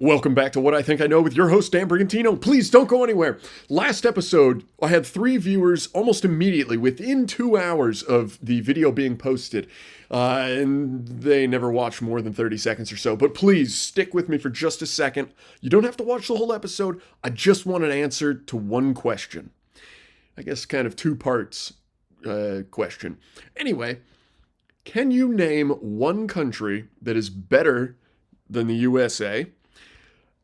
Welcome back to What I Think I Know with your host, Dan Brigantino. Please don't go anywhere. Last episode, I had 3 viewers almost immediately, within 2 hours of the video being posted. And they never watched more than 30 seconds or so. But please, stick with me for just a second. You don't have to watch the whole episode. I just want an answer to one question. I guess kind of 2 parts question. Anyway, can you name one country that is better than the USA?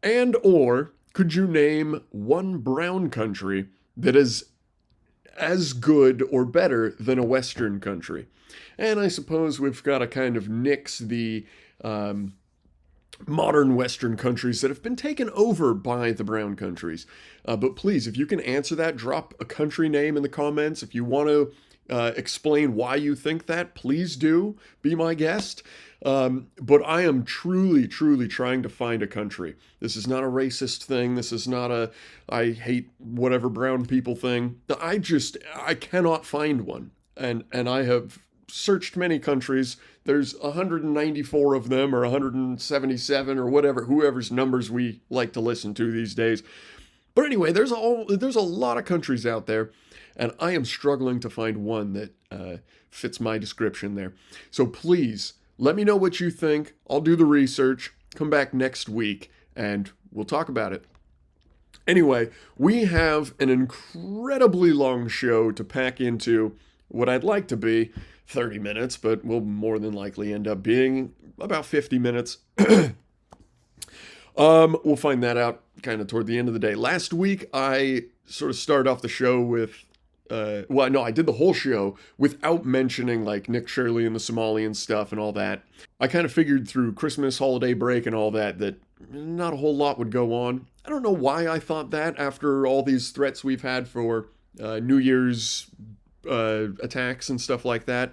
And or could you name one brown country that is as good or better than a Western country? And I suppose we've got to kind of nix the modern Western countries that have been taken over by the brown countries. But please, if you can answer that, drop a country name in the comments. If you want to explain why you think that, please do. Be my guest. But I am truly trying to find a country. This is not a racist thing. This is not a I hate whatever brown people thing. I cannot find one. And I have searched many countries. There's 194 of them, or 177, or whatever, whoever's numbers we like to listen to these days. But anyway, there's a lot of countries out there, and I am struggling to find one that fits my description there. So please, let me know what you think. I'll do the research, come back next week, and we'll talk about it. Anyway, we have an incredibly long show to pack into what I'd like to be 30 minutes, but will more than likely end up being about 50 minutes. We'll find that out kind of toward the end of the day. Last week, I sort of started off the show with I did the whole show without mentioning like Nick Shirley and the Somalian stuff and all that. I kind of figured through Christmas, holiday break, and all that not a whole lot would go on. I don't know why I thought that after all these threats we've had for New Year's attacks and stuff like that.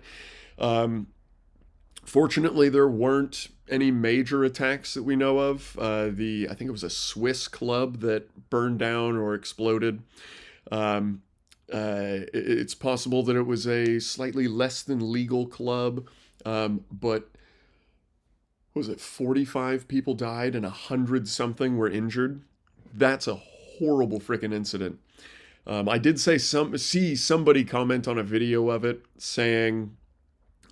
Fortunately, there weren't any major attacks that we know of. I think it was a Swiss club that burned down or exploded. It's possible that it was a slightly less than legal club, but was it 45 people died and 100 something were injured? That's a horrible freaking incident. I did see somebody comment on a video of it saying,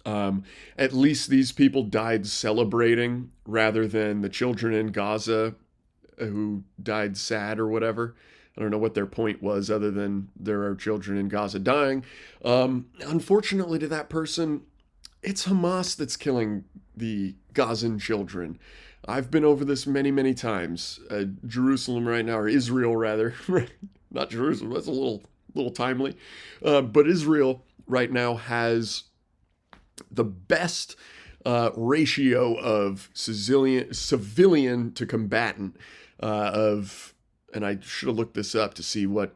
at least these people died celebrating rather than the children in Gaza who died sad or whatever. I don't know what their point was other than there are children in Gaza dying. Unfortunately to that person, it's Hamas that's killing the Gazan children. I've been over this many times. Jerusalem right now, or Israel rather, not Jerusalem, that's a little timely. But Israel right now has the best ratio of civilian to combatant and I should have looked this up to see what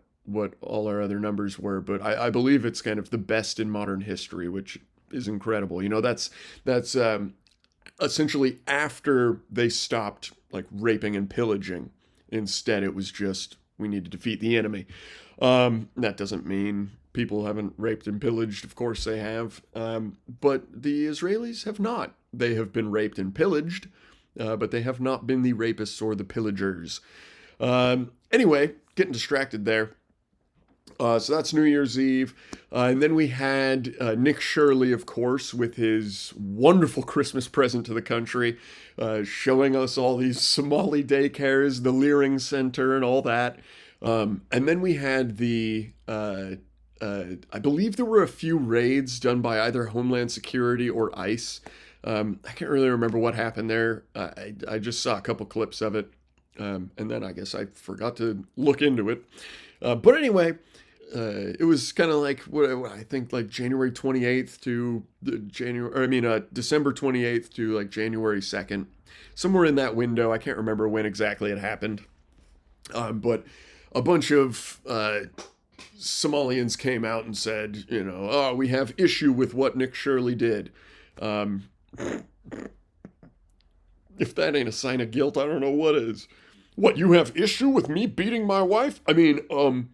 all our other numbers were, but I believe it's kind of the best in modern history, which is incredible. You know, that's essentially after they stopped like raping and pillaging. Instead, it was just, we need to defeat the enemy. That doesn't mean people haven't raped and pillaged. Of course they have. But the Israelis have not. They have been raped and pillaged, but they have not been the rapists or the pillagers. Anyway, getting distracted there. So that's New Year's Eve. And then we had Nick Shirley, of course, with his wonderful Christmas present to the country, showing us all these Somali daycares, the Leering Center, and all that. And then we had I believe there were a few raids done by either Homeland Security or ICE. I can't really remember what happened there. I just saw a couple clips of it. And then I guess I forgot to look into it. But anyway, it was kind of like what I think like January 28th to December 28th to like January 2nd, somewhere in that window. I can't remember when exactly it happened. But a bunch of Somalians came out and said, we have issue with what Nick Shirley did. If that ain't a sign of guilt, I don't know what is. What, you have issue with me beating my wife? I mean, oh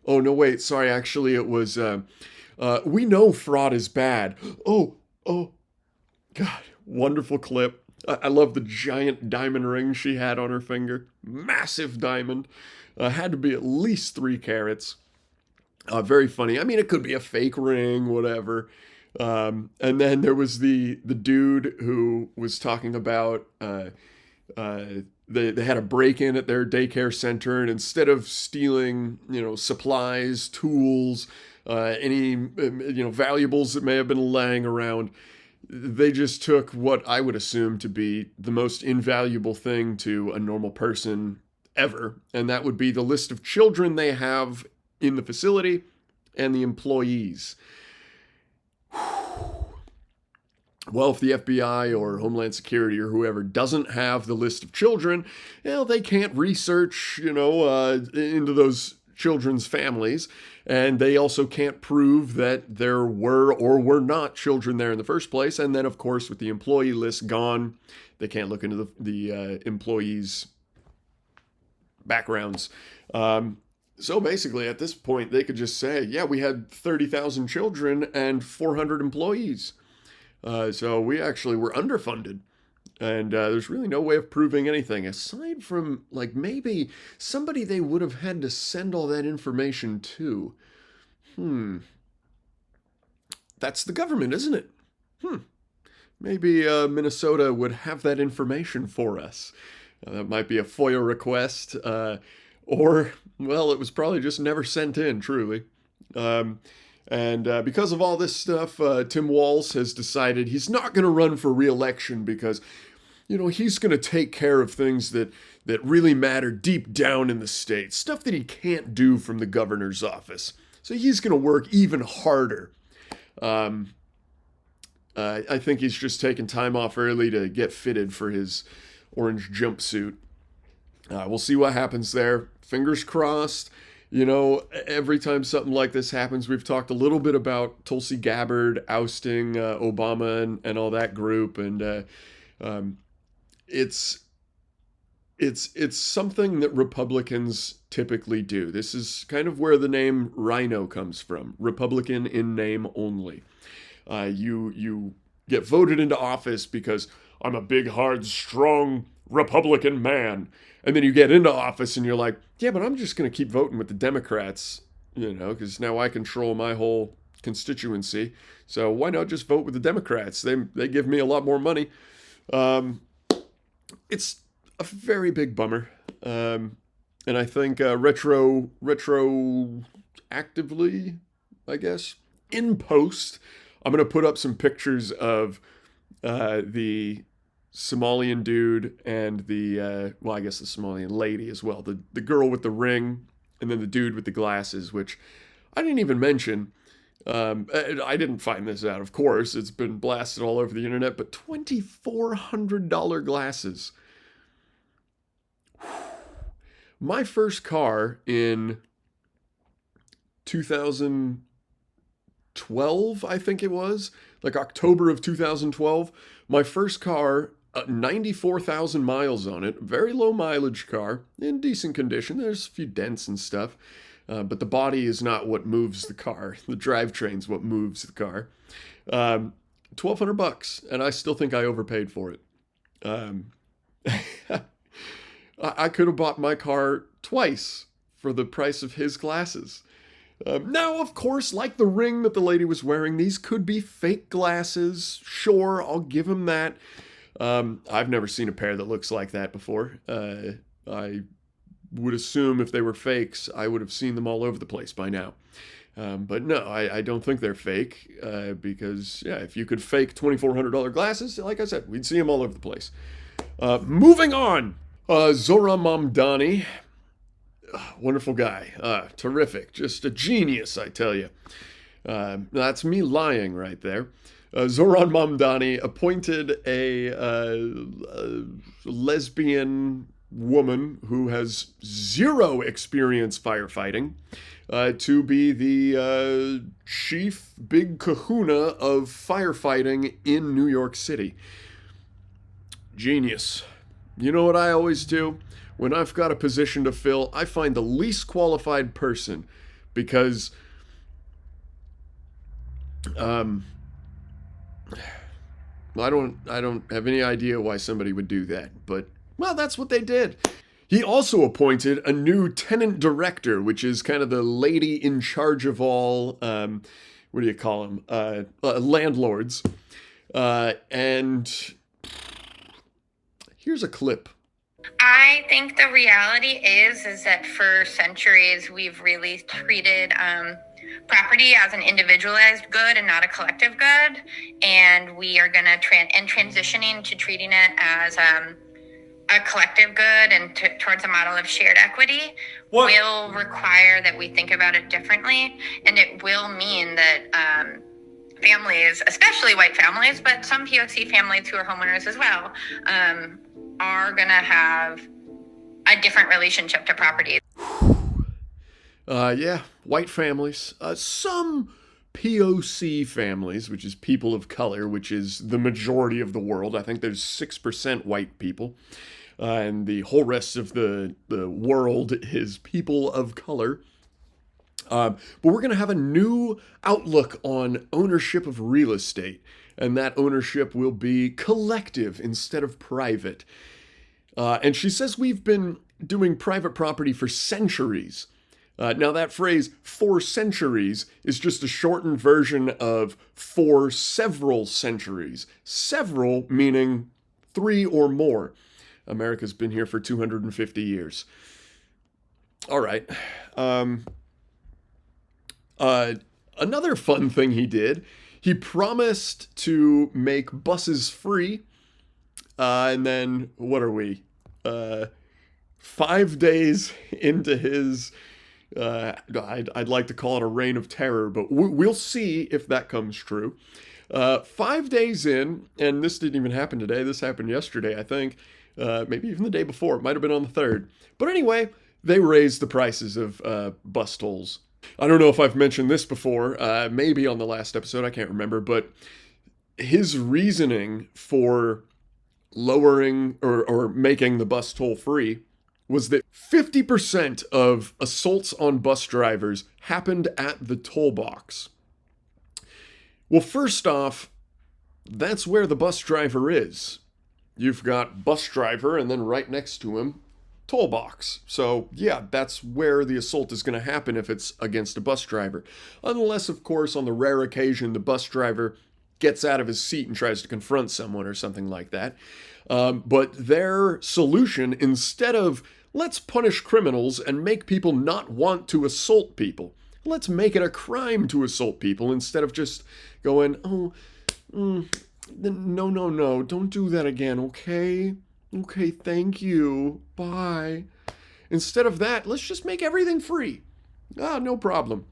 no, wait, sorry, actually it was, we know fraud is bad. Oh, God, wonderful clip. I love the giant diamond ring she had on her finger. Massive diamond. Had to be at least 3 carats. Very funny. I mean, it could be a fake ring, whatever. And then there was the dude who was talking about uh, they had a break in at their daycare center, and instead of stealing, supplies, tools, any valuables that may have been laying around, they just took what I would assume to be the most invaluable thing to a normal person ever, and that would be the list of children they have in the facility and the employees. Well, if the FBI or Homeland Security or whoever doesn't have the list of children, they can't research, into those children's families, and they also can't prove that there were or were not children there in the first place. And then, of course, with the employee list gone, they can't look into the employees' backgrounds. So basically, at this point, they could just say, yeah, we had 30,000 children and 400 employees. So we actually were underfunded. And there's really no way of proving anything aside from, like, maybe somebody they would have had to send all that information to. That's the government, isn't it? Maybe Minnesota would have that information for us. That might be a FOIA request. Or, well, it was probably just never sent in, truly. And because of all this stuff, Tim Walz has decided he's not going to run for re-election because, he's going to take care of things that really matter deep down in the state, stuff that he can't do from the governor's office. So he's going to work even harder. I think he's just taking time off early to get fitted for his orange jumpsuit. We'll see what happens there. Fingers crossed. Every time something like this happens, we've talked a little bit about Tulsi Gabbard ousting Obama and all that group, and it's something that Republicans typically do. This is kind of where the name Rhino comes from, Republican in name only. You get voted into office because I'm a big, hard, strong Republican man. And then you get into office and you're like, yeah, but I'm just going to keep voting with the Democrats, because now I control my whole constituency. So why not just vote with the Democrats? They give me a lot more money. It's a very big bummer. And I think retroactively, I guess, in post, I'm going to put up some pictures of the Somalian dude and the I guess the Somalian lady as well, the girl with the ring, and then the dude with the glasses, which I didn't even mention. I didn't find this out, of course. It's been blasted all over the internet, but $2,400 glasses. My first car in 2012, I think it was, like October of 2012, my first car, 94,000 miles on it, very low mileage car, in decent condition. There's a few dents and stuff, but the body is not what moves the car. The drivetrain's what moves the car. $1,200, and I still think I overpaid for it. I could have bought my car twice for the price of his glasses. Now, of course, like the ring that the lady was wearing, these could be fake glasses. Sure, I'll give him that. I've never seen a pair that looks like that before. I would assume if they were fakes, I would have seen them all over the place by now. But no, I don't think they're fake, because, yeah, if you could fake $2,400 glasses, like I said, we'd see them all over the place. Moving on, Zohran Mamdani, wonderful guy, terrific, just a genius, I tell you. That's me lying right there. Zohran Mamdani appointed a lesbian woman who has zero experience firefighting to be the chief big kahuna of firefighting in New York City. Genius. You know what I always do? When I've got a position to fill, I find the least qualified person, because I don't have any idea why somebody would do that, but well, that's what they did. He also appointed a new tenant director, which is kind of the lady in charge of all, what do you call them? Landlords. And here's a clip. I think the reality is that for centuries we've really treated property as an individualized good and not a collective good, and we are going to transitioning to treating it as a collective good and towards a model of shared equity will require that we think about it differently, and it will mean that families, especially white families, but some POC families who are homeowners as well, are going to have a different relationship to property. Yeah, white families. Some POC families, which is people of color, which is the majority of the world. I think there's 6% white people. And the whole rest of the world is people of color. But we're going to have a new outlook on ownership of real estate. And that ownership will be collective instead of private. And she says we've been doing private property for centuries. Now, that phrase, for centuries, is just a shortened version of for several centuries. Several meaning 3 or more. America's been here for 250 years. All right. Another fun thing he did, he promised to make buses free. And then, what are we? 5 days into his, I'd like to call it a reign of terror, but we'll see if that comes true. 5 days in, and this didn't even happen today, this happened yesterday, I think. Maybe even the day before, it might have been on the 3rd. But anyway, they raised the prices of bus tolls. I don't know if I've mentioned this before, maybe on the last episode, I can't remember, but his reasoning for lowering or making the bus toll free was that 50% of assaults on bus drivers happened at the toll box. Well, first off, that's where the bus driver is. You've got bus driver, and then right next to him, toll box. So, yeah, that's where the assault is going to happen if it's against a bus driver. Unless, of course, on the rare occasion the bus driver gets out of his seat and tries to confront someone or something like that. But their solution, instead of let's punish criminals and make people not want to assault people, let's make it a crime to assault people instead of just going, no, don't do that again, okay? Okay, thank you, bye. Instead of that, let's just make everything free. No problem.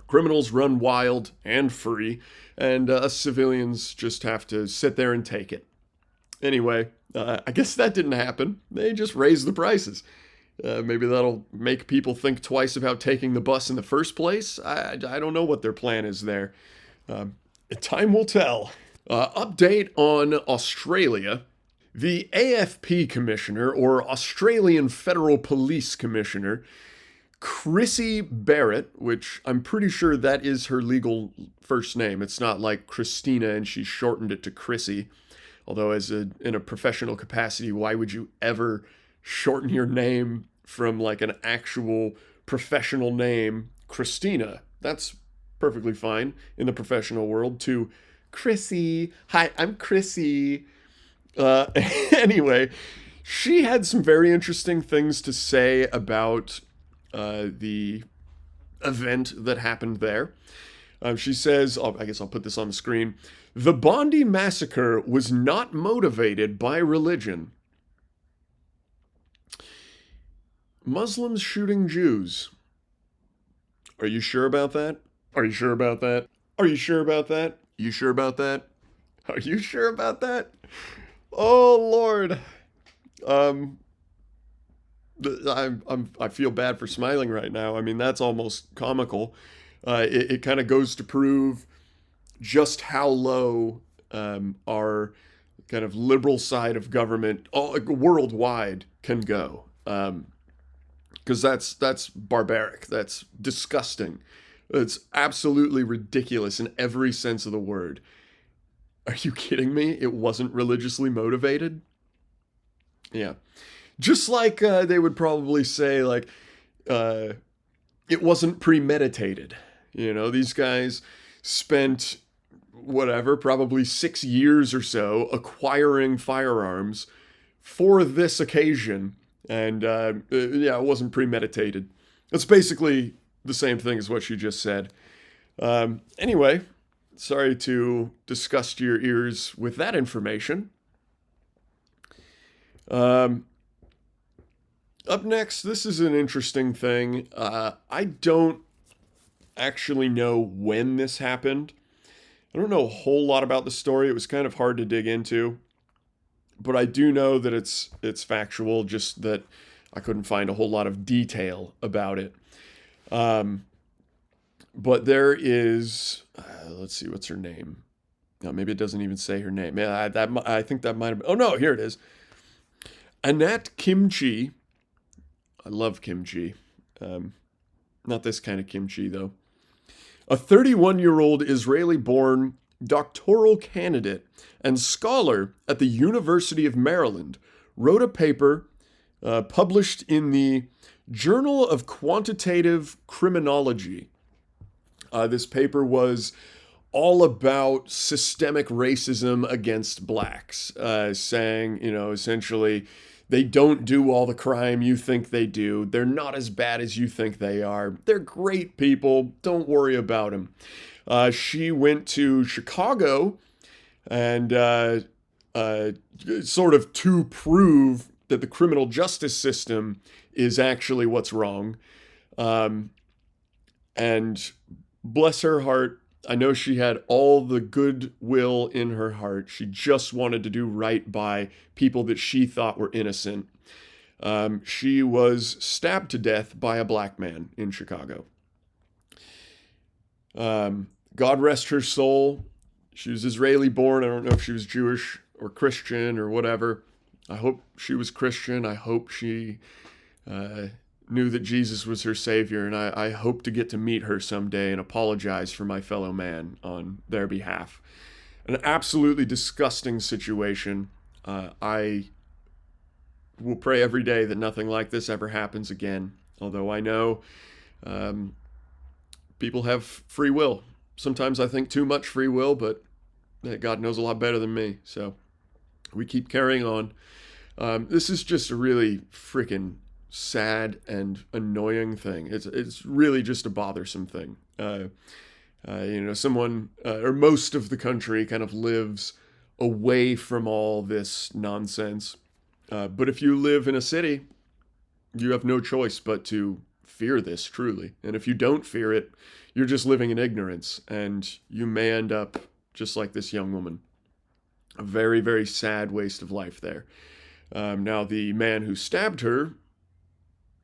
Criminals run wild and free, and us civilians just have to sit there and take it. Anyway, I guess that didn't happen. They just raised the prices. Maybe that'll make people think twice about taking the bus in the first place. I don't know what their plan is there. Time will tell. Update on Australia. The AFP Commissioner, or Australian Federal Police Commissioner, Chrissy Barrett, which I'm pretty sure that is her legal first name. It's not like Christina and she shortened it to Chrissy. Although in a professional capacity, why would you ever shorten your name from like an actual professional name, Christina? That's perfectly fine in the professional world, to Chrissy. Hi, I'm Chrissy. Anyway, she had some very interesting things to say about the event that happened there. She says, I guess I'll put this on the screen. The Bondi massacre was not motivated by religion. Muslims shooting Jews. Are you sure about that? Are you sure about that? Are you sure about that? You sure about that? Are you sure about that? Oh Lord. I feel bad for smiling right now. I mean, that's almost comical. It kind of goes to prove just how low our kind of liberal side of government worldwide can go. Because that's barbaric. That's disgusting. It's absolutely ridiculous in every sense of the word. Are you kidding me? It wasn't religiously motivated? Yeah. Just like they would probably say, like, uh, it wasn't premeditated. You know, these guys spent whatever, probably 6 years or so acquiring firearms for this occasion. And yeah, it wasn't premeditated. It's basically the same thing as what you just said. Anyway, sorry to disgust your ears with that information. Um, Up next, this is an interesting thing. I don't actually know when this happened. I don't know a whole lot about the story. It was kind of hard to dig into, but I do know that it's factual. Just that I couldn't find a whole lot of detail about it. Um, but there is, let's see, what's her name? No, maybe it doesn't even say her name. Yeah, I think that might have been. Oh no, here it is. Annette Kimchi. I love kimchi. Um, Not this kind of kimchi though. A 31-year-old Israeli-born doctoral candidate and scholar at the University of Maryland wrote a paper published in the Journal of Quantitative Criminology. This paper was all about systemic racism against blacks, saying, you know, essentially, they don't do all the crime you think they do. They're not as bad as you think they are. They're great people. Don't worry about them. She went to Chicago and sort of to prove that the criminal justice system is actually what's wrong. Um, and bless her heart, I know she had all the goodwill in her heart. She just wanted to do right by people that she thought were innocent. She was stabbed to death by a black man in Chicago. God rest her soul. She was Israeli born. I don't know if she was Jewish or Christian or whatever. I hope she was Christian. I hope she uh, knew that Jesus was her savior, and I hope to get to meet her someday and apologize for my fellow man on their behalf. An absolutely disgusting situation. I will pray every day that nothing like this ever happens again. Although I know um, people have free will. Sometimes I think too much free will, but God knows a lot better than me. So we keep carrying on. This is just a really freaking sad and annoying thing. It's really just a bothersome thing. You know, someone or most of the country kind of lives away from all this nonsense. But if you live in a city, you have no choice but to fear this truly. And if you don't fear it, you're just living in ignorance, and you may end up just like this young woman. A very, very sad waste of life there. Now, the man who stabbed her,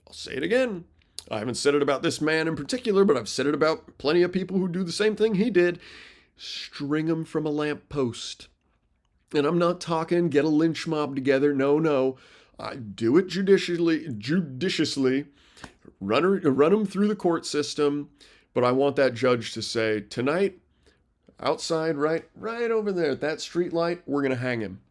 I'll say it again. I haven't said it about this man in particular, but I've said it about plenty of people who do the same thing he did. String him from a lamppost. And I'm not talking get a lynch mob together. No, no. I do it judiciously. Run him through the court system. But I want that judge to say, tonight, outside, right over there at that street light, we're going to hang him.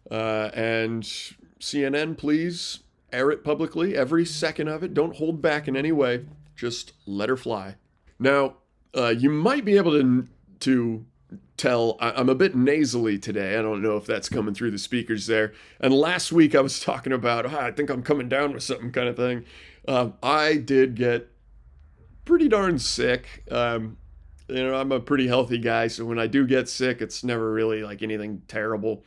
And CNN, please air it publicly, every second of it. Don't hold back in any way. Just let her fly. Now, you might be able to tell I'm a bit nasally today. I don't know if that's coming through the speakers there. And last week I was talking about, I think I'm coming down with something kind of thing. I did get pretty darn sick. You know, I'm a pretty healthy guy, so when I do get sick, it's never really like anything terrible.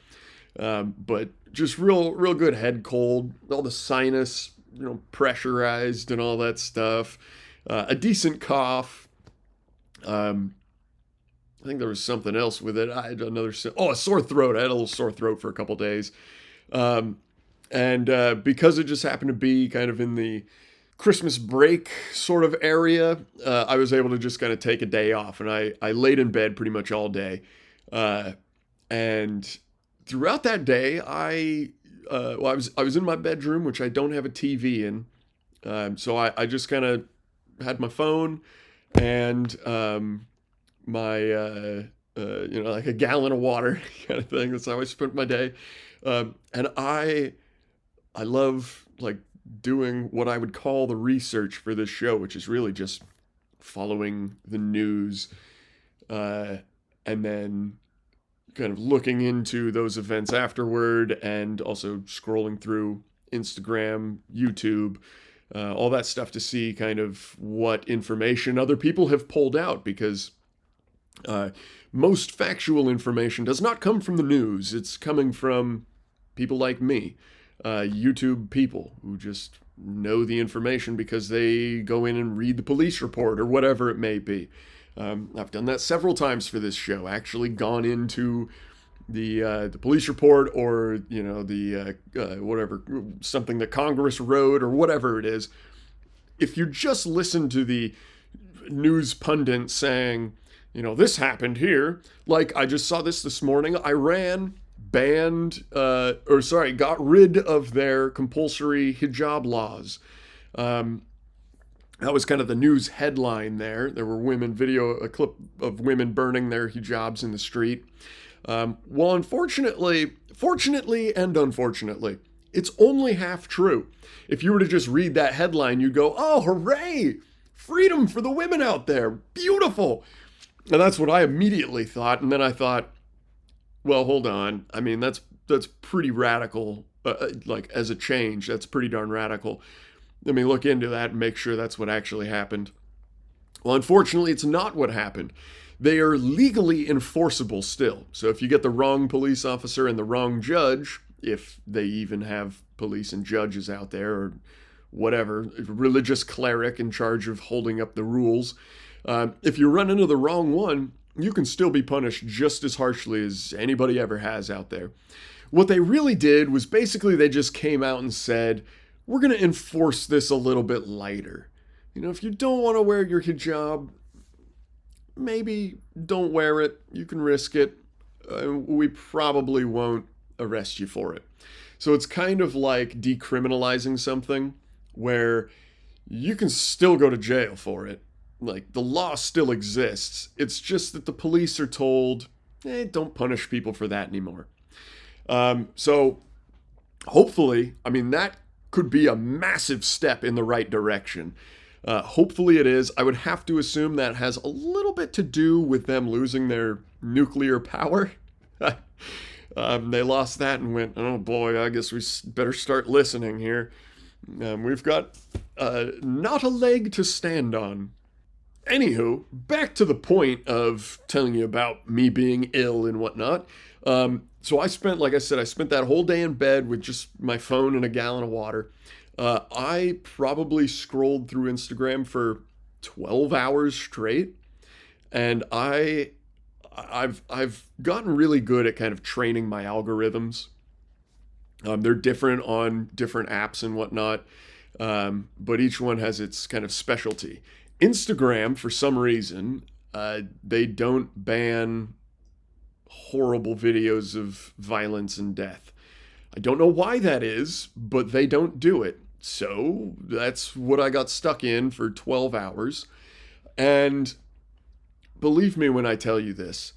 But just real good head cold, all the sinus, you know, pressurized and all that stuff. A decent cough. I think there was something else with it. I had a sore throat. I had a little sore throat for a couple days. And because it just happened to be kind of in the Christmas break sort of area, I was able to just kind of take a day off. And I laid in bed pretty much all day. And throughout that day, I was in my bedroom, which I don't have a TV in. So I just kind of had my phone and my like a gallon of water kind of thing. That's how I spent my day. And I love like doing what I would call the research for this show, which is really just following the news, uh, and then kind of looking into those events afterward, and also scrolling through Instagram, YouTube, all that stuff to see kind of what information other people have pulled out, because uh, most factual information does not come from the news. It's coming from people like me, YouTube people who just know the information because they go in and read the police report or whatever it may be. I've done that several times for this show. Actually, gone into the police report, or the whatever, something that Congress wrote or whatever it is. If you just listen to the news pundit saying, this happened here, like I just saw this morning, Iran got rid of their compulsory hijab laws. That was kind of the news headline there. There were a clip of women burning their hijabs in the street. Well, fortunately and unfortunately, it's only half true. If you were to just read that headline, you'd go, oh, hooray! Freedom for the women out there. Beautiful. And that's what I immediately thought. And then I thought, well, hold on. I mean, that's pretty radical. Like, as a change, that's pretty darn radical. Let me look into that and make sure that's what actually happened. Well, unfortunately, it's not what happened. They are legally enforceable still. So if you get the wrong police officer and the wrong judge, if they even have police and judges out there, or whatever, religious cleric in charge of holding up the rules, if you run into the wrong one, you can still be punished just as harshly as anybody ever has out there. What they really did was basically they just came out and said, we're going to enforce this a little bit lighter. If you don't want to wear your hijab, maybe don't wear it. You can risk it. We probably won't arrest you for it. So it's kind of like decriminalizing something where you can still go to jail for it. Like, the law still exists. It's just that the police are told, don't punish people for that anymore. So hopefully, I mean, that could be a massive step in the right direction. Hopefully it is. I would have to assume that has a little bit to do with them losing their nuclear power. They lost that and went, oh boy, I guess we better start listening here. We've got not a leg to stand on. Anywho, back to the point of telling you about me being ill and whatnot. So I spent that whole day in bed with just my phone and a gallon of water. I probably scrolled through Instagram for 12 hours straight, and I've gotten really good at kind of training my algorithms. They're different on different apps and whatnot, but each one has its kind of specialty. Instagram, for some reason, they don't ban horrible videos of violence and death. I don't know why that is, but they don't do it. So that's what I got stuck in for 12 hours. And believe me when I tell you this,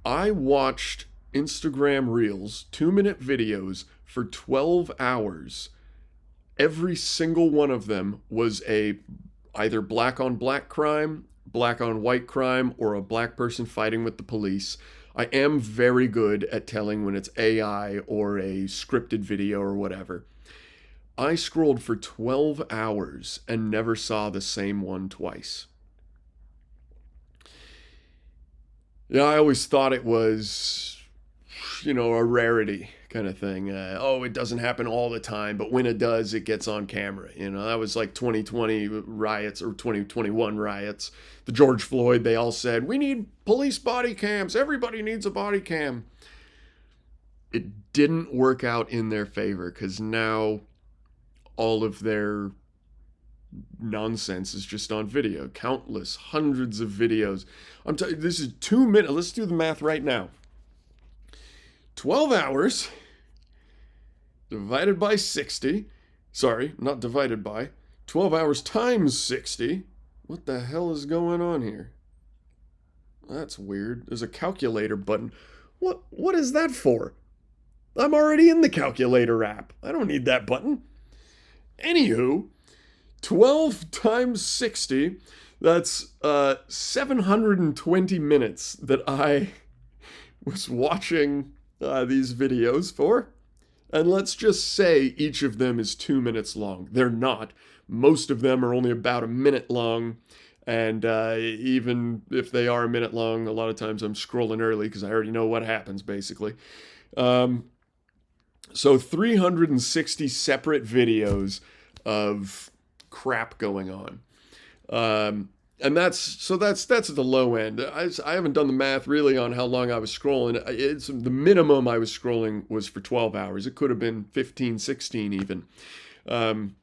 I watched Instagram Reels, 2-minute videos for 12 hours. Every single one of them was either black on black crime, black on white crime, or a black person fighting with the police. I am very good at telling when it's AI or a scripted video or whatever. I scrolled for 12 hours and never saw the same one twice. Yeah, I always thought it was, a rarity kind of thing. It doesn't happen all the time, but when it does, it gets on camera. That was like 2020 riots or 2021 riots. The George Floyd, they all said, we need police body cams. Everybody needs a body cam. It didn't work out in their favor, because now all of their nonsense is just on video. Countless, hundreds of videos. I'm telling you, this is 2 minutes. Let's do the math right now. 12 hours divided by 60. Sorry, not divided by. 12 hours times 60. What the hell is going on here? That's weird. There's a calculator button. What is that for? I'm already in the calculator app. I don't need that button. Anywho, 12 times 60, that's 720 minutes that I was watching these videos for. And let's just say each of them is 2 minutes long. They're not. Most of them are only about a minute long. And even if they are a minute long, a lot of times I'm scrolling early because I already know what happens, basically. Um, so 360 separate videos of crap going on. And that's at the low end. I haven't done the math really on how long I was scrolling. It's the minimum I was scrolling was for 12 hours. It could have been 15, 16 even. It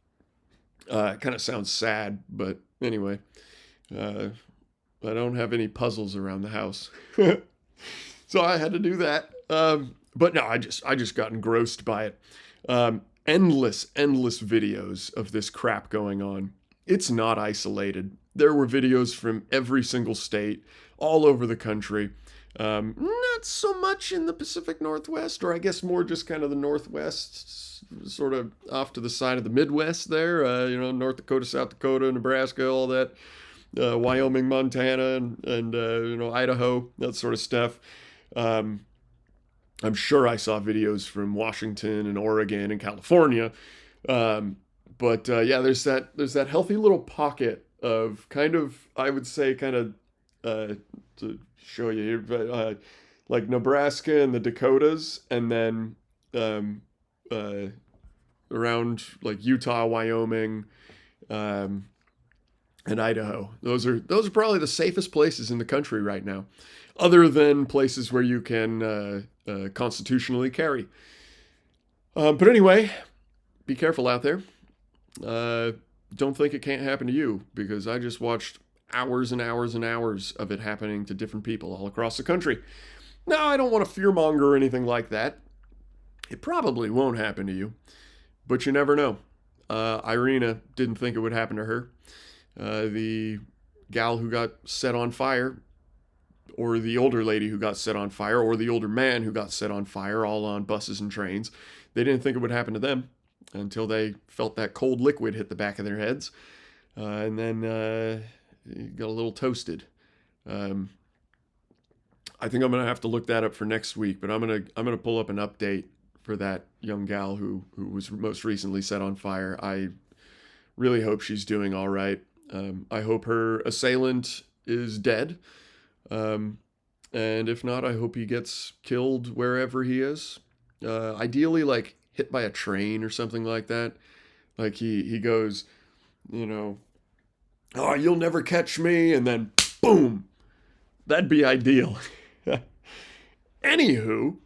kind of sounds sad, but anyway, uh, I don't have any puzzles around the house, so I had to do that. But no, I just got engrossed by it. Endless videos of this crap going on. It's not isolated. There were videos from every single state, all over the country. Not so much in the Pacific Northwest, or I guess more just kind of the Northwest, sort of off to the side of the Midwest there. North Dakota, South Dakota, Nebraska, all that, Wyoming, Montana, and Idaho, that sort of stuff. Um, I'm sure I saw videos from Washington and Oregon and California. But yeah, there's that healthy little pocket of kind of, I would say, kind of to show you here, but like Nebraska and the Dakotas, and then um, uh, around like Utah, Wyoming, um, and Idaho. Those are probably the safest places in the country right now, other than places where you can constitutionally carry. But anyway, be careful out there. Uh, don't think it can't happen to you, because I just watched hours and hours and hours of it happening to different people all across the country. Now, I don't want to fearmonger or anything like that. It probably won't happen to you, but you never know. Irina didn't think it would happen to her. The gal who got set on fire, or the older lady who got set on fire, or the older man who got set on fire, all on buses and trains, they didn't think it would happen to them until they felt that cold liquid hit the back of their heads, and then got a little toasted. Um, I think I'm gonna have to look that up for next week, but I'm gonna pull up an update for that young gal who was most recently set on fire. I really hope she's doing all right. I hope her assailant is dead, um, and if not, I hope he gets killed wherever he is. Ideally, like hit by a train or something like that. Like he goes, you know, oh, you'll never catch me, and then boom. That'd be ideal. Anywho,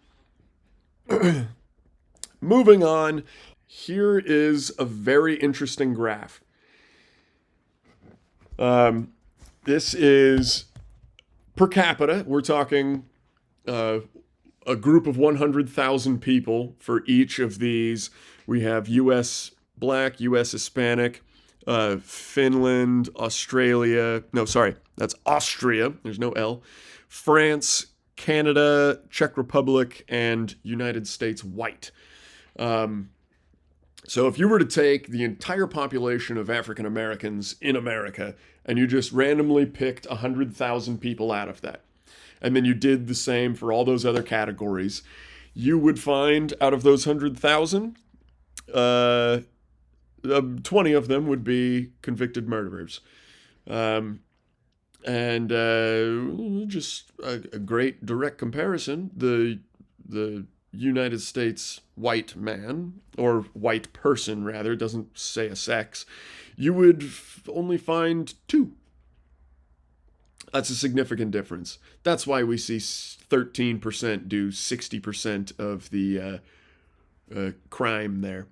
moving on, here is a very interesting graph. This is per capita. We're talking uh, a group of 100,000 people for each of these. We have U.S. Black, U.S. Hispanic, Finland, Australia. No, sorry, that's Austria. There's no L. France, Canada, Czech Republic, and United States white. So if you were to take the entire population of African Americans in America and you just randomly picked 100,000 people out of that, and then you did the same for all those other categories, you would find out of those 100,000, 20 of them would be convicted murderers. And just a great direct comparison, the United States white man, or white person rather, doesn't say a sex, you would only find two. That's a significant difference. That's why we see 13% do 60% of the crime there.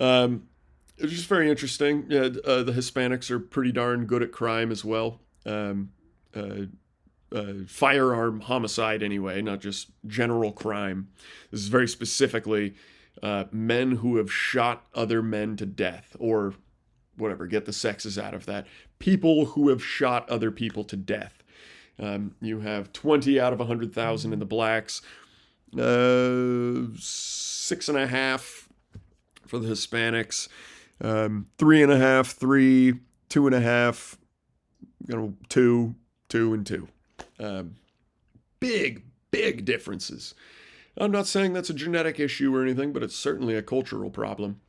It's just very interesting. Yeah, the Hispanics are pretty darn good at crime as well. Uh, Firearm homicide, anyway, not just general crime. This is very specifically men who have shot other men to death, or whatever, get the sexes out of that. People who have shot other people to death. You have 20 out of 100,000 in the blacks, 6.5 for the Hispanics, 3.5, 3, 2.5, two, 2, and 2. Um, big differences. I'm not saying that's a genetic issue or anything, but it's certainly a cultural problem.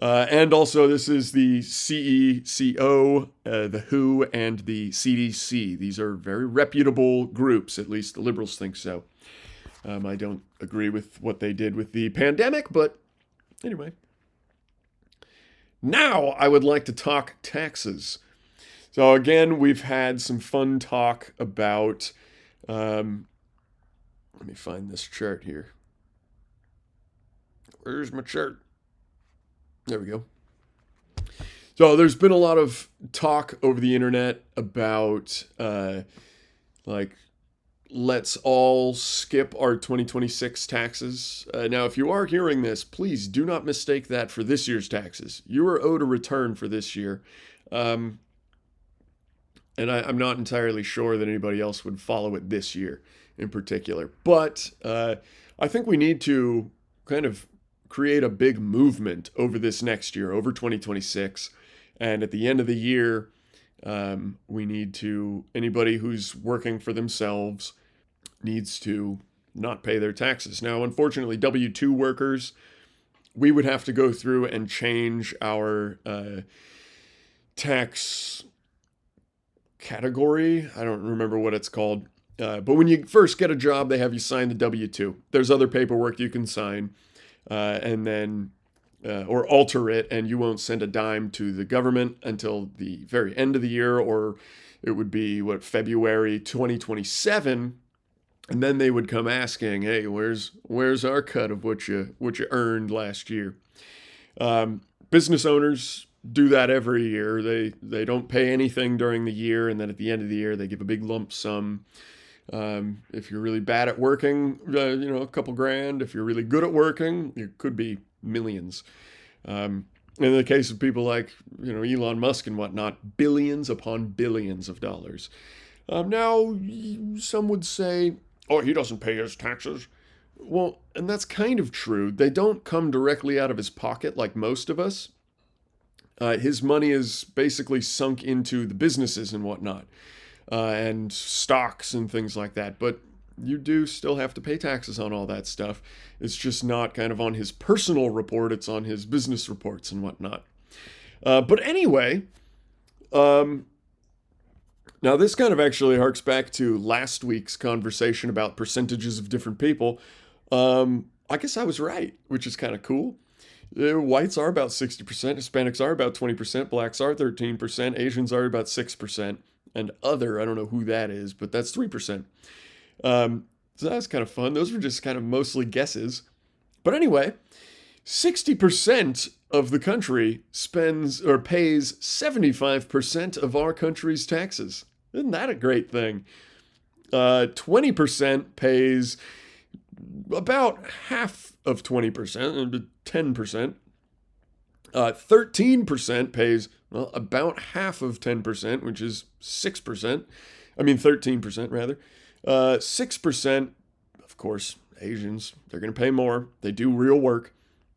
And also, this is the CECO, the WHO, and the CDC. These are very reputable groups, at least the liberals think so. I don't agree with what they did with the pandemic, but anyway. Now, I would like to talk taxes. So, again, we've had some fun talk about. Let me find this chart here. Where's my chart? There we go. So there's been a lot of talk over the internet about like let's all skip our 2026 taxes. Now, if you are hearing this, please do not mistake that for this year's taxes. You are owed a return for this year. And I'm not entirely sure that anybody else would follow it this year in particular. But I think we need to kind of create a big movement over this next year, over 2026. And at the end of the year, we need to, anybody who's working for themselves needs to not pay their taxes. Now, unfortunately, W-2 workers, we would have to go through and change our tax category. I don't remember what it's called. But when you first get a job, they have you sign the W-2. There's other paperwork you can sign, and then or alter it, and you won't send a dime to the government until the very end of the year, or it would be February 2027, and then they would come asking, "Hey, where's our cut of what you earned last year?" Business owners do that every year. They don't pay anything during the year, and then at the end of the year, they give a big lump sum. If you're really bad at working, a couple grand. If you're really good at working, it could be millions. In the case of people like Elon Musk and whatnot, billions upon billions of dollars. Now, some would say, "Oh, he doesn't pay his taxes." Well, and that's kind of true. They don't come directly out of his pocket like most of us. His money is basically sunk into the businesses and whatnot, and stocks and things like that. But you do still have to pay taxes on all that stuff. It's just not kind of on his personal report, it's on his business reports and whatnot. But anyway, now this kind of actually harks back to last week's conversation about percentages of different people. I guess I was right, which is kind of cool. Whites are about 60%, Hispanics are about 20%, blacks are 13%, Asians are about 6%, and other, I don't know who that is, but that's 3%. So that's kind of fun. Those were just kind of mostly guesses. But anyway, 60% of the country spends or pays 75% of our country's taxes. Isn't that a great thing? 20% pays about half of 20%, 10%. 13% pays, about half of 10%, which is 6%. 13% rather. 6%, of course, Asians, they're going to pay more. They do real work.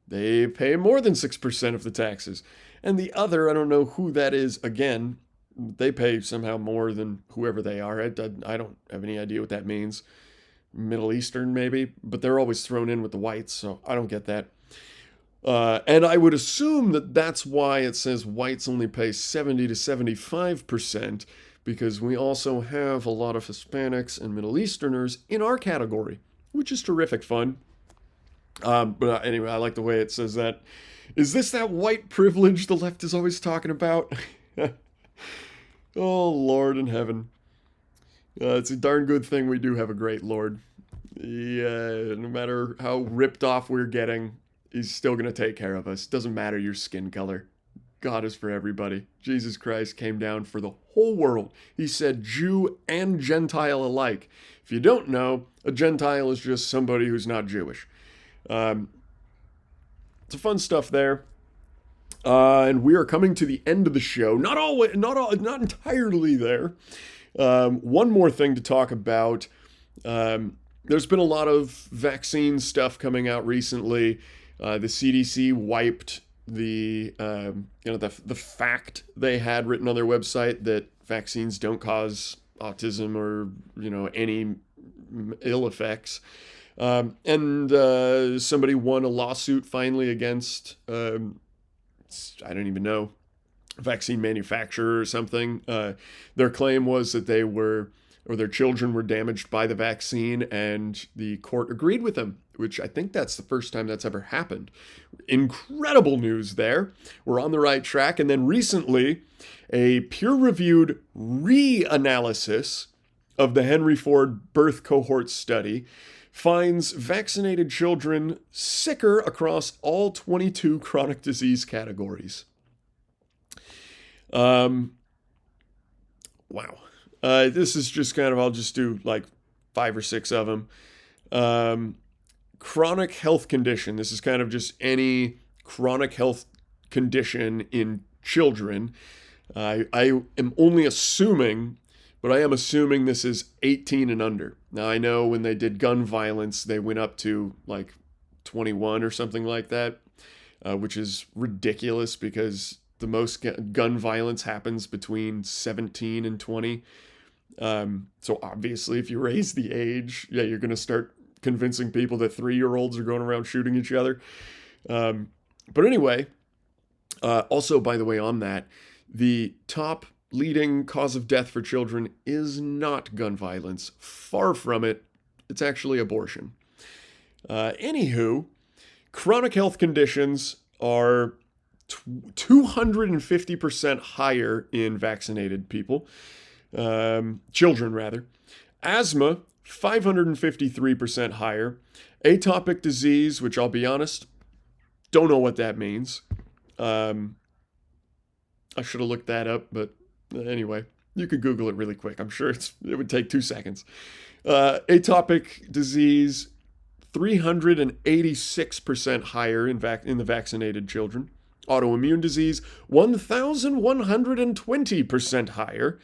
They pay more than 6% of the taxes. And the other, I don't know who that is, again, they pay somehow more than whoever they are. I don't have any idea what that means. Middle Eastern, maybe, but they're always thrown in with the whites, so I don't get that. And I would assume that that's why it says whites only pay 70 to 75%, because we also have a lot of Hispanics and Middle Easterners in our category, which is terrific fun. But anyway, I like the way it says that. Is this that white privilege the left is always talking about? Oh, Lord in heaven. It's a darn good thing we do have a great Lord. Yeah, no matter how ripped off we're getting, he's still going to take care of us. Doesn't matter your skin color. God is for everybody. Jesus Christ came down for the whole world. He said Jew and Gentile alike. If you don't know, a Gentile is just somebody who's not Jewish. It's a fun stuff there. And we are coming to the end of the show. Not entirely there. One more thing to talk about. There's been a lot of vaccine stuff coming out recently. The CDC wiped the fact they had written on their website that vaccines don't cause autism or any ill effects. And somebody won a lawsuit finally against I don't even know, vaccine manufacturer or something. Their claim was that they were, or their children were damaged by the vaccine, and the court agreed with them, which I think that's the first time that's ever happened. Incredible news there. We're on the right track. And then recently, a peer reviewed reanalysis of the Henry Ford birth cohort study finds vaccinated children sicker across all 22 chronic disease categories. Um, wow. This is just kind of, I'll just do like 5 or 6 of them. Um, Chronic health condition. This is kind of just any chronic health condition in children. I am only assuming, but I am assuming this is 18 and under. Now, I know when they did gun violence, they went up to like 21 or something like that, which is ridiculous because the most gun violence happens between 17 and 20. So obviously, if you raise the age, yeah, you're going to start convincing people that 3-year-olds are going around shooting each other. But anyway, also, by the way, on that, the top leading cause of death for children is not gun violence. Far from it. It's actually abortion. Anywho, chronic health conditions are 250% higher in vaccinated people, children rather. Asthma, 553% higher. Atopic disease, which I'll be honest, don't know what that means. I should have looked that up, but anyway, you could Google it really quick. I'm sure it would take 2 seconds. Atopic disease, 386% higher in the vaccinated children. Autoimmune disease, 1,120% higher.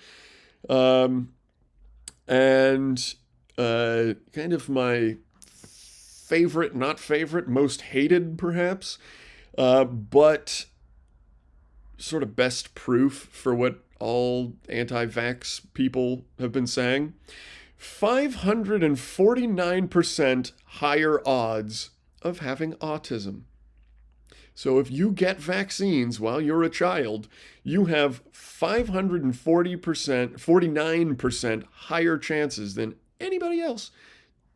And kind of my favorite, not favorite, most hated perhaps, but sort of best proof for what all anti-vax people have been saying. 549% higher odds of having autism. So if you get vaccines while you're a child, you have 49% higher chances than anybody else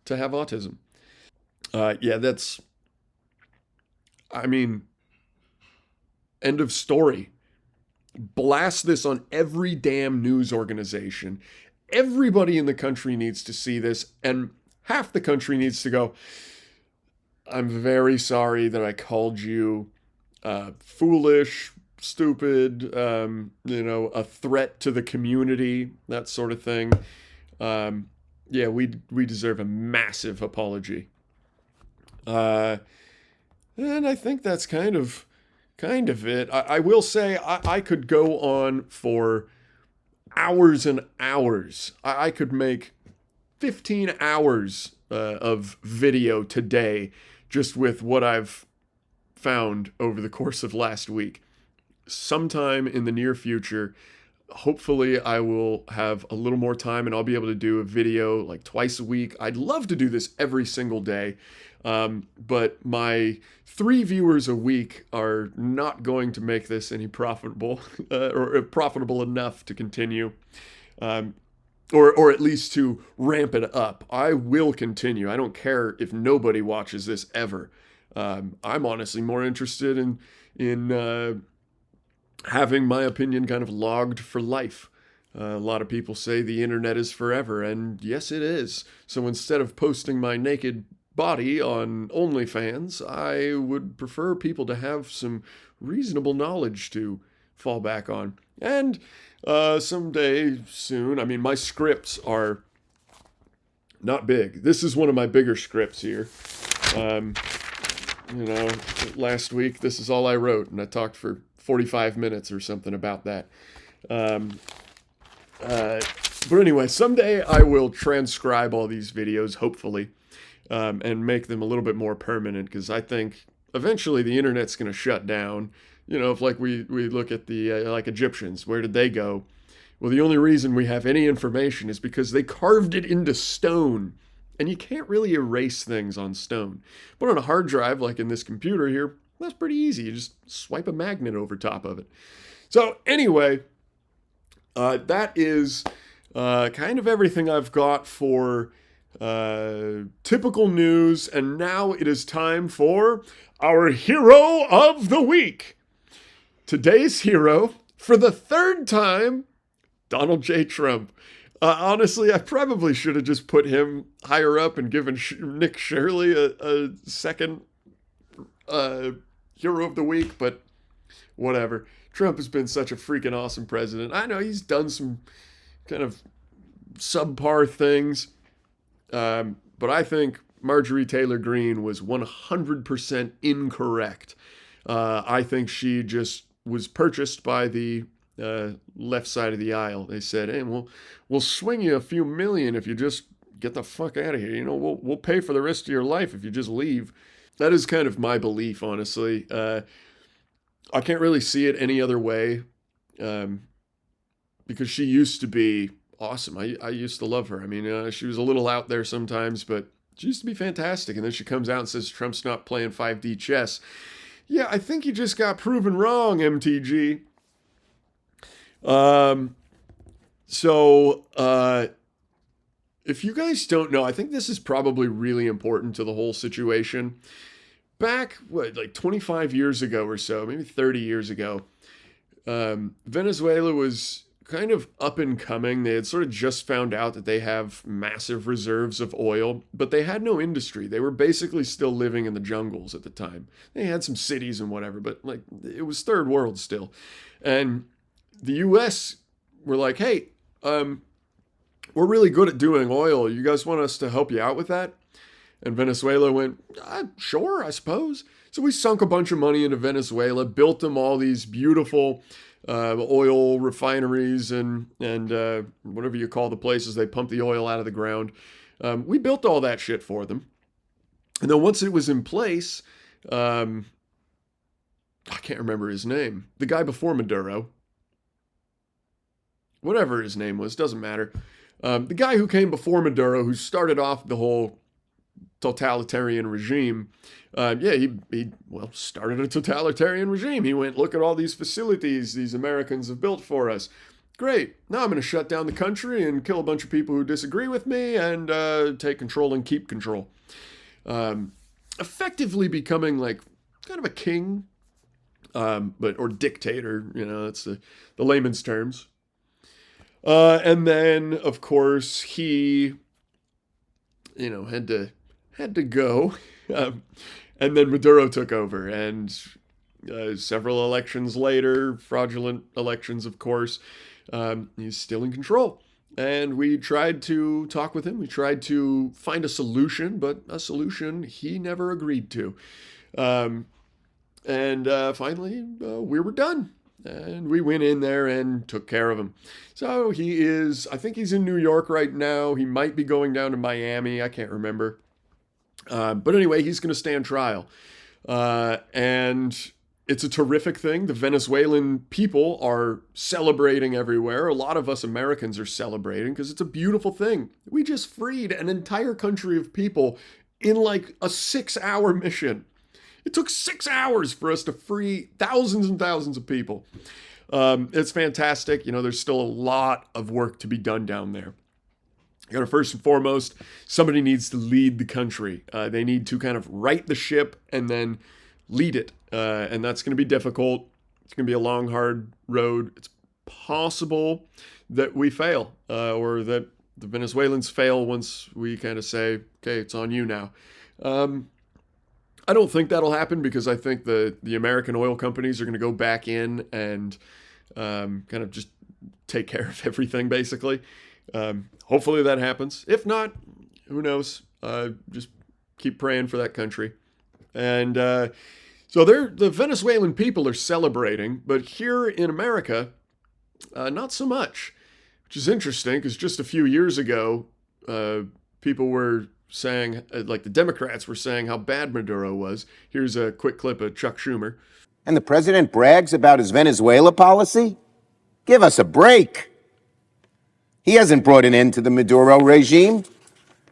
to have autism. Yeah, that's, I mean, end of story. Blast this on every damn news organization. Everybody in the country needs to see this, and half the country needs to go, I'm very sorry that I called you foolish, stupid, a threat to the community, that sort of thing. Yeah, we deserve a massive apology. And I think that's kind of it. I will say I could go on for hours and hours. I could make 15 hours of video today just with what I've found over the course of last week. Sometime in the near future, hopefully I will have a little more time and I'll be able to do a video like twice a week. I'd love to do this every single day. But my 3 viewers a week are not going to make this any profitable or profitable enough to continue, or at least to ramp it up. I will continue. I don't care if nobody watches this ever. I'm honestly more interested in having my opinion kind of logged for life. A lot of people say the internet is forever, and yes, it is. So instead of posting my naked body on OnlyFans, I would prefer people to have some reasonable knowledge to fall back on. And someday soon, I mean, my scripts are not big. This is one of my bigger scripts here. Last week, this is all I wrote, and I talked for 45 minutes or something about that. But anyway, someday I will transcribe all these videos, hopefully, and make them a little bit more permanent because I think eventually the internet's going to shut down. You know, if like we look at the like Egyptians, where did they go? Well, the only reason we have any information is because they carved it into stone. And you can't really erase things on stone. But on a hard drive, like in this computer here, that's pretty easy. You just swipe a magnet over top of it. So, anyway, that is kind of everything I've got for typical news. And now it is time for our hero of the week. Today's hero, for the third time, Donald J. Trump. Honestly, I probably should have just put him higher up and given Nick Shirley a second hero of the week, but whatever. Trump has been such a freaking awesome president. I know he's done some kind of subpar things, but I think Marjorie Taylor Greene was 100% incorrect. I think she just was purchased by the left side of the aisle. They said, "Hey, we'll swing you a few million if you just get the fuck out of here. You know, we'll pay for the rest of your life if you just leave." That is kind of my belief, honestly. I can't really see it any other way, because she used to be awesome. I used to love her. I mean, she was a little out there sometimes, but she used to be fantastic. And then she comes out and says Trump's not playing 5D chess. Yeah, I think you just got proven wrong, MTG. If you guys don't know, I think this is probably really important to the whole situation. Back, like 25 years ago or so, maybe 30 years ago, Venezuela was kind of up and coming. They had sort of just found out that they have massive reserves of oil, but they had no industry. They were basically still living in the jungles at the time. They had some cities and whatever, but like it was third world still. And the US were like, "Hey, we're really good at doing oil. You guys want us to help you out with that?" And Venezuela went, "Sure, I suppose." So we sunk a bunch of money into Venezuela, built them all these beautiful oil refineries and whatever you call the places they pump the oil out of the ground. We built all that shit for them. And then once it was in place, I can't remember his name. The guy before Maduro, whatever his name was, doesn't matter. The guy who came before Maduro, who started off the whole totalitarian regime, he started a totalitarian regime. He went, "Look at all these facilities these Americans have built for us. Great. Now I'm going to shut down the country and kill a bunch of people who disagree with me and take control and keep control." Effectively becoming like kind of a king, or dictator, that's the layman's terms. And then, of course, he, had to go. And then Maduro took over, and several elections later, fraudulent elections, of course, he's still in control. And we tried to talk with him. We tried to find a solution, but a solution he never agreed to. Finally, we were done. And we went in there and took care of him. So I think he's in New York right now. He might be going down to Miami. I can't remember. But anyway, he's going to stand trial. And it's a terrific thing. The Venezuelan people are celebrating everywhere. A lot of us Americans are celebrating because it's a beautiful thing. We just freed an entire country of people in like a 6-hour mission. It took 6 hours for us to free thousands and thousands of people. It's fantastic. There's still a lot of work to be done down there. First and foremost, somebody needs to lead the country. They need to kind of right the ship and then lead it. And that's going to be difficult. It's going to be a long, hard road. It's possible that we fail, or that the Venezuelans fail once we kind of say, "Okay, it's on you now." I don't think that'll happen because I think the American oil companies are going to go back in and kind of just take care of everything, basically. Hopefully that happens. If not, who knows? Just keep praying for that country. And so the Venezuelan people are celebrating, but here in America, not so much, which is interesting because just a few years ago, people were saying, like the Democrats were saying, how bad Maduro was. Here's a quick clip of Chuck Schumer. And the president brags about his Venezuela policy? Give us a break. He hasn't brought an end to the Maduro regime.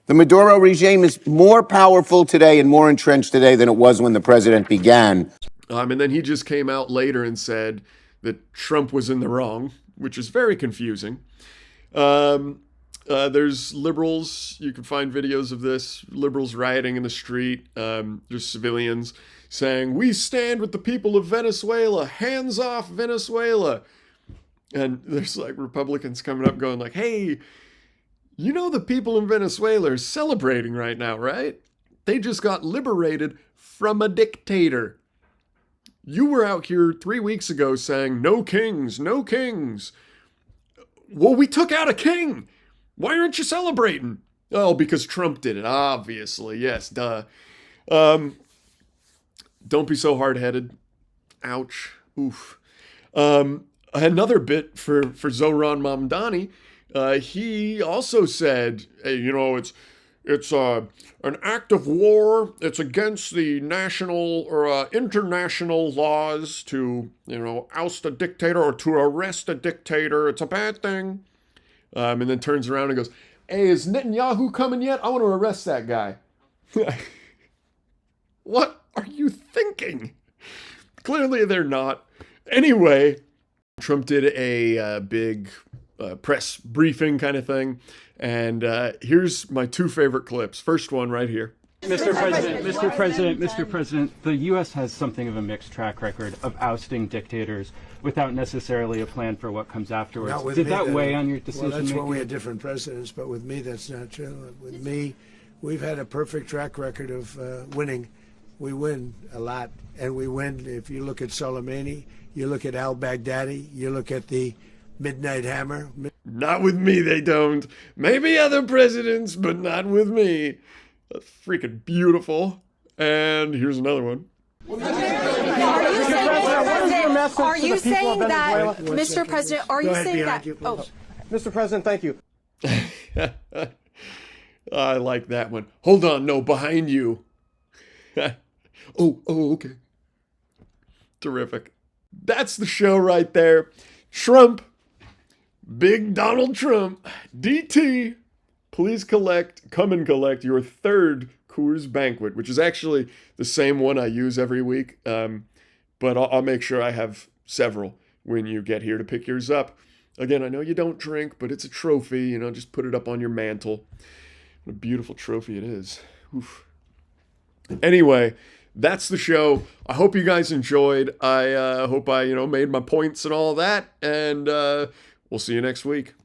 The Maduro regime is more powerful today and more entrenched today than it was when the president began. And then he just came out later and said that Trump was in the wrong, which is very confusing. There's liberals, you can find videos of this, liberals rioting in the street, just civilians saying, "We stand with the people of Venezuela, hands off Venezuela." And there's like Republicans coming up going like, "Hey, you know the people in Venezuela are celebrating right now, right? They just got liberated from a dictator. You were out here 3 weeks ago saying, no kings, no kings. Well, we took out a king. Why aren't you celebrating?" Oh, because Trump did it, obviously. Yes, duh. Don't be so hard-headed. Ouch. Oof. Another bit for Zoran Mamdani. He also said, hey, you know, it's an act of war. It's against the national or international laws to, you know, oust a dictator or to arrest a dictator. It's a bad thing. And then turns around and goes, "Hey, is Netanyahu coming yet? I want to arrest that guy." What are you thinking? Clearly they're not. Anyway, Trump did a big press briefing kind of thing. And here's my two favorite clips. First one right here. Mr. President, the U.S. has something of a mixed track record of ousting dictators without necessarily a plan for what comes afterwards. Did that weigh on your decision Well, that's making? when we had different presidents, but with me, that's not true. With me, we've had a perfect track record of winning. We win a lot, and we win. If you look at Soleimani, you look at al-Baghdadi, you look at the Midnight Hammer. Not with me, they don't. Maybe other presidents, but not with me. That's freaking beautiful. And here's another one. Are you saying that, Mr. President, are you saying that? Oh, Mr. President, thank you. I like that one. Hold on, no, behind you. Oh, okay. Terrific. That's the show right there. Trump, Big Donald Trump, DT, please come and collect your third Coors Banquet, which is actually the same one I use every week. But I'll make sure I have several when you get here to pick yours up. Again, I know you don't drink, but it's a trophy. You know, just put it up on your mantle. What a beautiful trophy it is. Oof. Anyway, that's the show. I hope you guys enjoyed. I hope I, made my points and all that. And we'll see you next week.